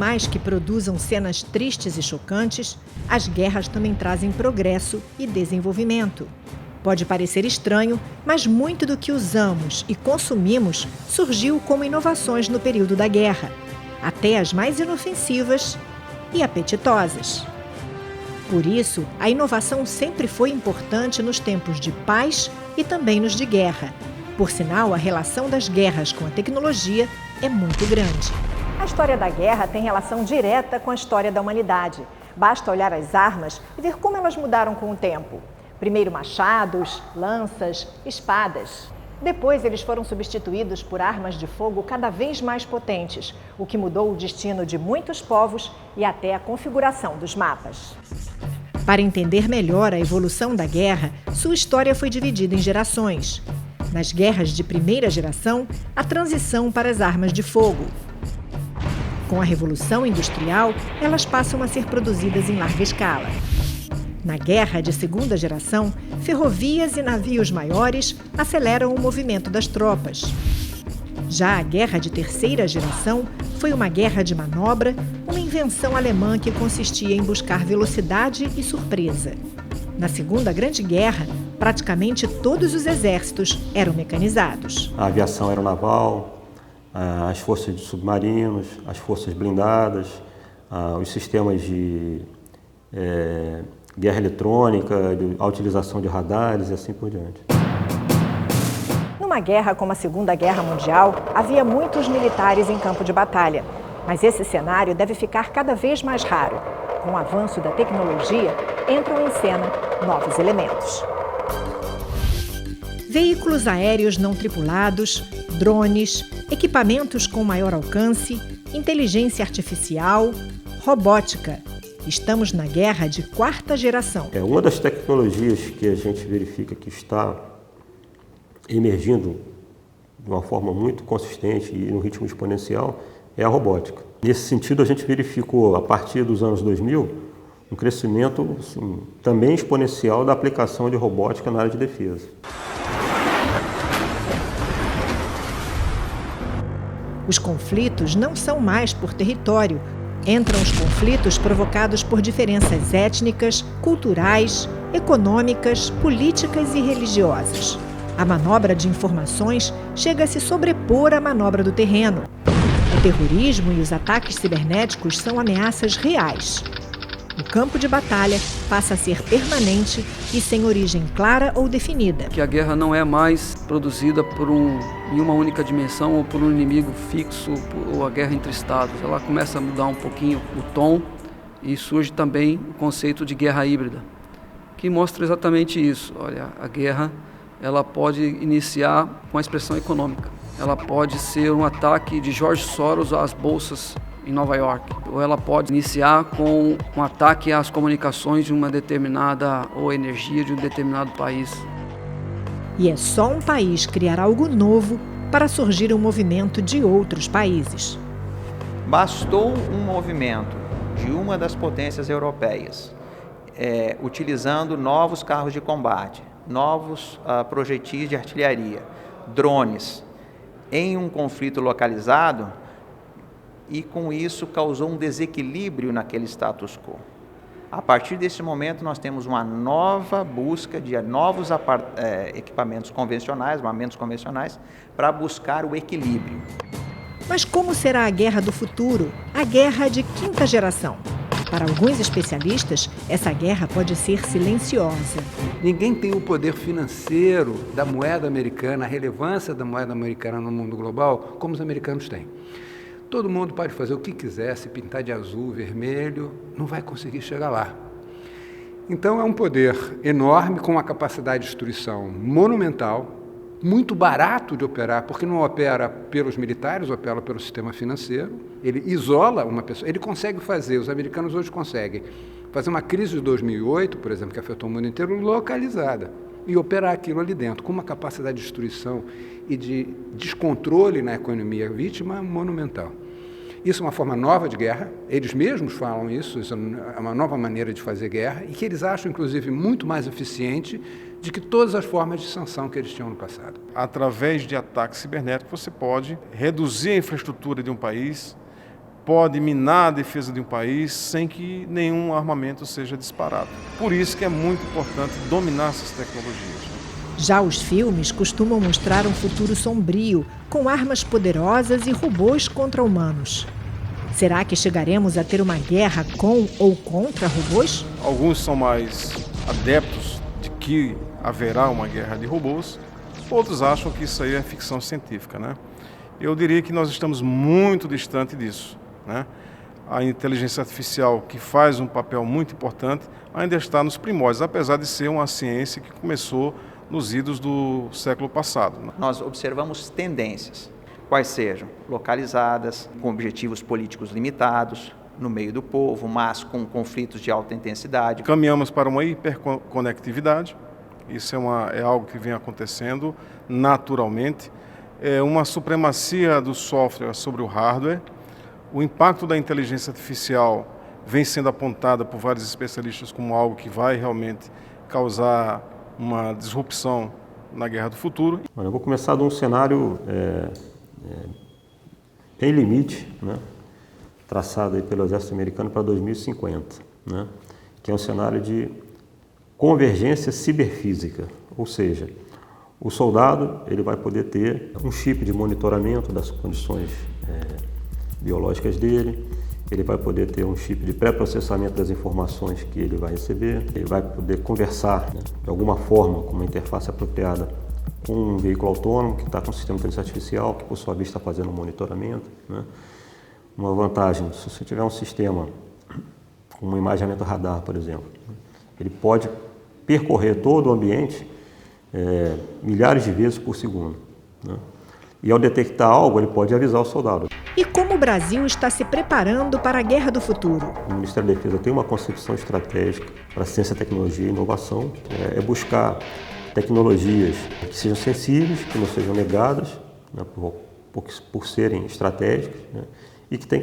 mais que produzam cenas tristes e chocantes, as guerras também trazem progresso e desenvolvimento. Pode parecer estranho, mas muito do que usamos e consumimos surgiu como inovações no período da guerra, até as mais inofensivas e apetitosas. Por isso, a inovação sempre foi importante nos tempos de paz e também nos de guerra. Por sinal, a relação das guerras com a tecnologia é muito grande. A história da guerra tem relação direta com a história da humanidade. Basta olhar as armas e ver como elas mudaram com o tempo. Primeiro machados, lanças, espadas. Depois eles foram substituídos por armas de fogo cada vez mais potentes, o que mudou o destino de muitos povos e até a configuração dos mapas. Para entender melhor a evolução da guerra, sua história foi dividida em gerações. Nas guerras de primeira geração, a transição para as armas de fogo. Com a Revolução Industrial, elas passam a ser produzidas em larga escala. Na guerra de segunda geração, ferrovias e navios maiores aceleram o movimento das tropas. Já a guerra de terceira geração foi uma guerra de manobra, uma invenção alemã que consistia em buscar velocidade e surpresa. Na Segunda Grande Guerra, praticamente todos os exércitos eram mecanizados. A aviação aeronaval, as forças de submarinos, as forças blindadas, os sistemas de guerra eletrônica, a utilização de radares e assim por diante. Numa guerra como a Segunda Guerra Mundial, havia muitos militares em campo de batalha. Mas esse cenário deve ficar cada vez mais raro. Com o avanço da tecnologia, entram em cena novos elementos. Veículos aéreos não tripulados, drones, equipamentos com maior alcance, inteligência artificial, robótica. Estamos na guerra de quarta geração. Uma das tecnologias que a gente verifica que está emergindo de uma forma muito consistente e no ritmo exponencial é a robótica. Nesse sentido, a gente verificou, a partir dos anos 2000, um crescimento também exponencial da aplicação de robótica na área de defesa. Os conflitos não são mais por território. Entram os conflitos provocados por diferenças étnicas, culturais, econômicas, políticas e religiosas. A manobra de informações chega a se sobrepor à manobra do terreno. O terrorismo e os ataques cibernéticos são ameaças reais. O campo de batalha passa a ser permanente e sem origem clara ou definida. Que a guerra não é mais produzida em uma única dimensão ou por um inimigo fixo ou a guerra entre estados. Ela começa a mudar um pouquinho o tom e surge também o conceito de guerra híbrida, que mostra exatamente isso. Olha, a guerra ela pode iniciar com a expressão econômica. Ela pode ser um ataque de George Soros às bolsas em Nova York, ou ela pode iniciar com um ataque às comunicações de uma determinada ou energia de um determinado país. E é só um país criar algo novo para surgir um movimento de outros países. Bastou um movimento de uma das potências europeias, utilizando novos carros de combate, novos projetis de artilharia, drones, em um conflito localizado, e com isso causou um desequilíbrio naquele status quo. A partir desse momento nós temos uma nova busca de novos equipamentos convencionais, armamentos convencionais, para buscar o equilíbrio. Mas como será a guerra do futuro, a guerra de quinta geração? Para alguns especialistas, essa guerra pode ser silenciosa. Ninguém tem o poder financeiro da moeda americana, a relevância da moeda americana no mundo global, como os americanos têm. Todo mundo pode fazer o que quiser, se pintar de azul, vermelho, não vai conseguir chegar lá. Então é um poder enorme, com uma capacidade de destruição monumental, muito barato de operar, porque não opera pelos militares, opera pelo sistema financeiro. Ele isola uma pessoa, ele consegue fazer, os americanos hoje conseguem fazer uma crise de 2008, por exemplo, que afetou o mundo inteiro, localizada, e operar aquilo ali dentro, com uma capacidade de destruição e de descontrole na economia vítima monumental. Isso é uma forma nova de guerra, eles mesmos falam isso é uma nova maneira de fazer guerra, e que eles acham, inclusive, muito mais eficiente de que todas as formas de sanção que eles tinham no passado. Através de ataques cibernéticos, você pode reduzir a infraestrutura de um país, pode minar a defesa de um país sem que nenhum armamento seja disparado. Por isso que é muito importante dominar essas tecnologias. Já os filmes costumam mostrar um futuro sombrio, com armas poderosas e robôs contra humanos. Será que chegaremos a ter uma guerra com ou contra robôs? Alguns são mais adeptos de que haverá uma guerra de robôs, outros acham que isso aí é ficção científica, né? Eu diria que nós estamos muito distante disso, né? A inteligência artificial, que faz um papel muito importante, ainda está nos primórdios, apesar de ser uma ciência que começou nos idos do século passado. Nós observamos tendências, quais sejam localizadas, com objetivos políticos limitados, no meio do povo, mas com conflitos de alta intensidade. Caminhamos para uma hiperconectividade, isso é algo que vem acontecendo naturalmente, é uma supremacia do software sobre o hardware. O impacto da inteligência artificial vem sendo apontado por vários especialistas como algo que vai realmente causar uma disrupção na guerra do futuro. Eu vou começar de um cenário em limite, né, traçado aí pelo Exército Americano para 2050, né, que é um cenário de convergência ciberfísica, ou seja, o soldado ele vai poder ter um chip de monitoramento das condições biológicas dele, ele vai poder ter um chip de pré-processamento das informações que ele vai receber, ele vai poder conversar, né, de alguma forma com uma interface apropriada com um veículo autônomo que está com um sistema de inteligência artificial, que por sua vez está fazendo um monitoramento, né. Uma vantagem, se você tiver um sistema com um imaginamento radar, por exemplo, ele pode percorrer todo o ambiente milhares de vezes por segundo, né? E ao detectar algo, ele pode avisar o soldado. E como o Brasil está se preparando para a guerra do futuro? O Ministério da Defesa tem uma concepção estratégica para ciência, tecnologia e inovação, é buscar tecnologias que sejam sensíveis, que não sejam negadas, né, por serem estratégicas, né, e que têm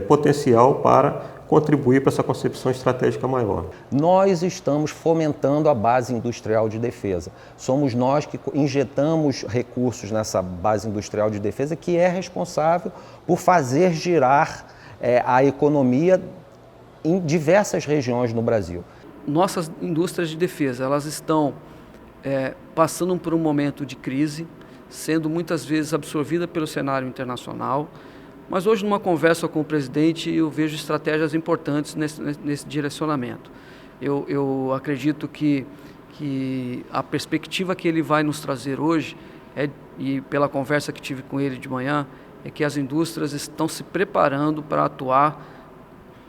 potencial para contribuir para essa concepção estratégica maior. Nós estamos fomentando a base industrial de defesa. Somos nós que injetamos recursos nessa base industrial de defesa, que é responsável por fazer girar a economia em diversas regiões no Brasil. Nossas indústrias de defesa, elas estão passando por um momento de crise, sendo muitas vezes absorvida pelo cenário internacional. Mas hoje, numa conversa com o presidente, eu vejo estratégias importantes nesse direcionamento. Eu acredito que a perspectiva que ele vai nos trazer hoje, e pela conversa que tive com ele de manhã, é que as indústrias estão se preparando para atuar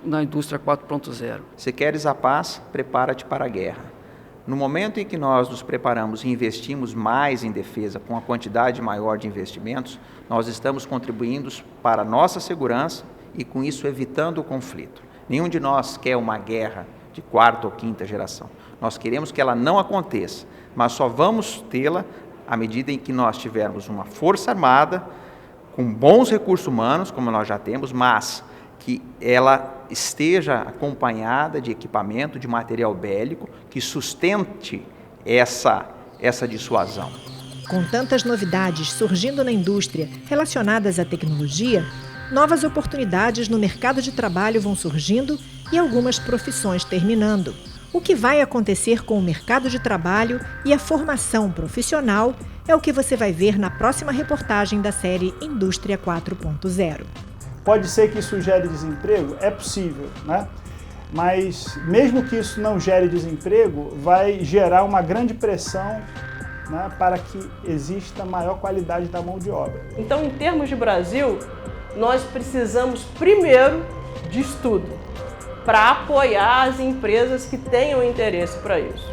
na indústria 4.0. Se queres a paz, prepara-te para a guerra. No momento em que nós nos preparamos e investimos mais em defesa, com a quantidade maior de investimentos, nós estamos contribuindo para a nossa segurança e, com isso, evitando o conflito. Nenhum de nós quer uma guerra de quarta ou quinta geração. Nós queremos que ela não aconteça, mas só vamos tê-la à medida em que nós tivermos uma força armada, com bons recursos humanos, como nós já temos, mas que ela esteja acompanhada de equipamento, de material bélico, que sustente essa dissuasão. Com tantas novidades surgindo na indústria relacionadas à tecnologia, novas oportunidades no mercado de trabalho vão surgindo e algumas profissões terminando. O que vai acontecer com o mercado de trabalho e a formação profissional é o que você vai ver na próxima reportagem da série Indústria 4.0. Pode ser que isso gere desemprego? É possível, né? Mas mesmo que isso não gere desemprego, vai gerar uma grande pressão, né, para que exista maior qualidade da mão de obra. Então, em termos de Brasil, nós precisamos primeiro de estudo para apoiar as empresas que tenham interesse para isso.